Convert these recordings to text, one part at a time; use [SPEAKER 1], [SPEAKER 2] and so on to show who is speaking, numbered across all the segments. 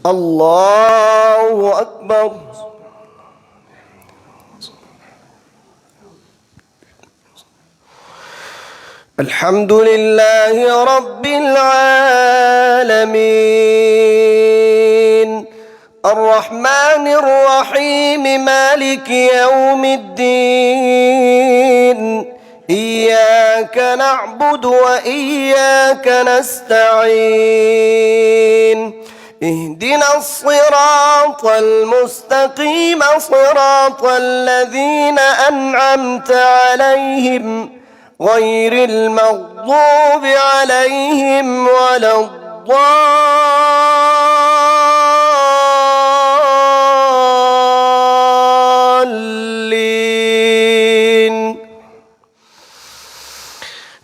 [SPEAKER 1] الله أكبر. الحمد لله رب العالمين الرحمن الرحيم مالك يوم الدين إياك نعبد وإياك نستعين اهدنا الصراط المستقيم صراط الذين أنعمت عليهم غير المغضوب عليهم ولا الضالين.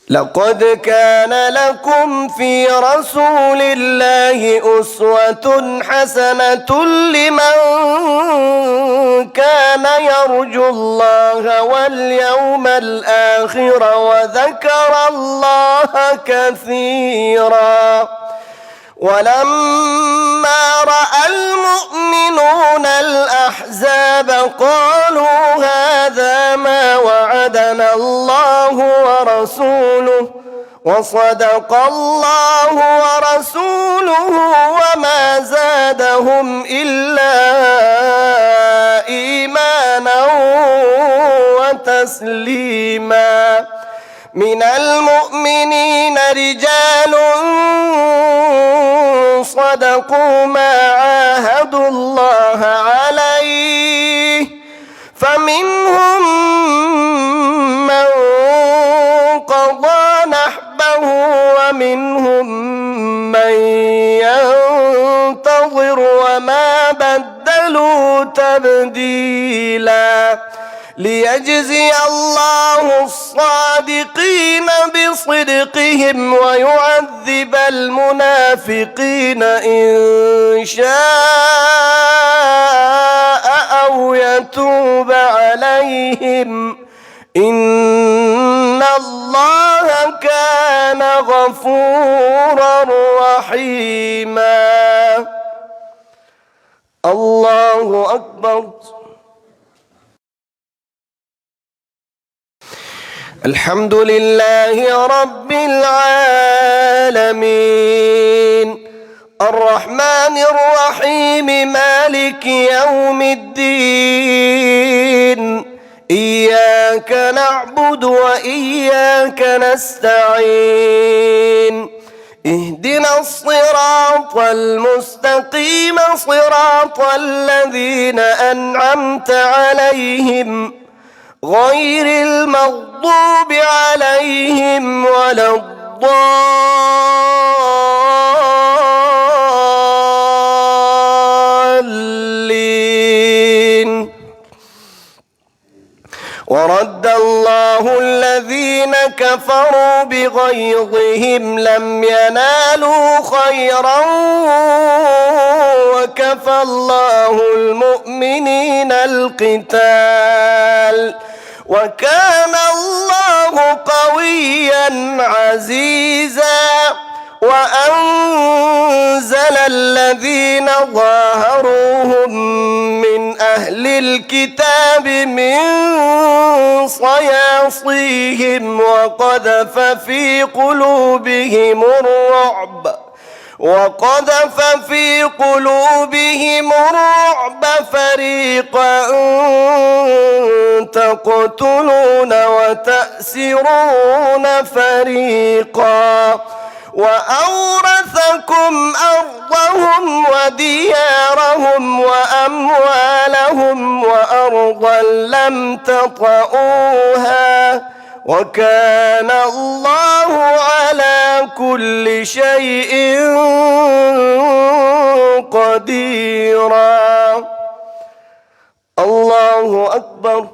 [SPEAKER 1] لقد كان لكم في رسول الله أسوة حسنة لمن كان يرجو الله واليوم الآخر وذكر الله كثيرا. ولما رأى المؤمنون الأحزاب قالوا هذا ما وعدنا الله ورسوله وصدق الله ورسوله وما زادهم إلا إيمانا وتسليما. من المؤمنين رجال صدقوا ما عاهدوا الله عليه فمنهم من قضى نحبه ومنهم من ينتظر وما بدلوا تبديلا. ليجزي الله الصادقين بصدقهم ويعذب المنافقين إن شاء أو يتوب عليهم إن الله كان غفورا رحيما. الله أكبر. الحمد لله رب العالمين الرحمن الرحيم مالك يوم الدين إياك نعبد وإياك نستعين اهدنا الصراط المستقيم صراط الذين أنعمت عليهم غير المغضوب عليهم ولا الضالين. ورد الله الذين كفروا بغيظهم لم ينالوا خيرا وكفى الله المؤمنين القتال وكان الله قويا عزيزا. وأنزل الذين ظاهروهم من أهل الكتاب من صياصيهم وقذف في قلوبهم الرعب فريقا تقتلون وتأسرون فريقا وأورثكم أرضهم وديارهم وأموالهم وأرضا لم تطئوها وكان الله على كل شيء قديرا. الله أكبر.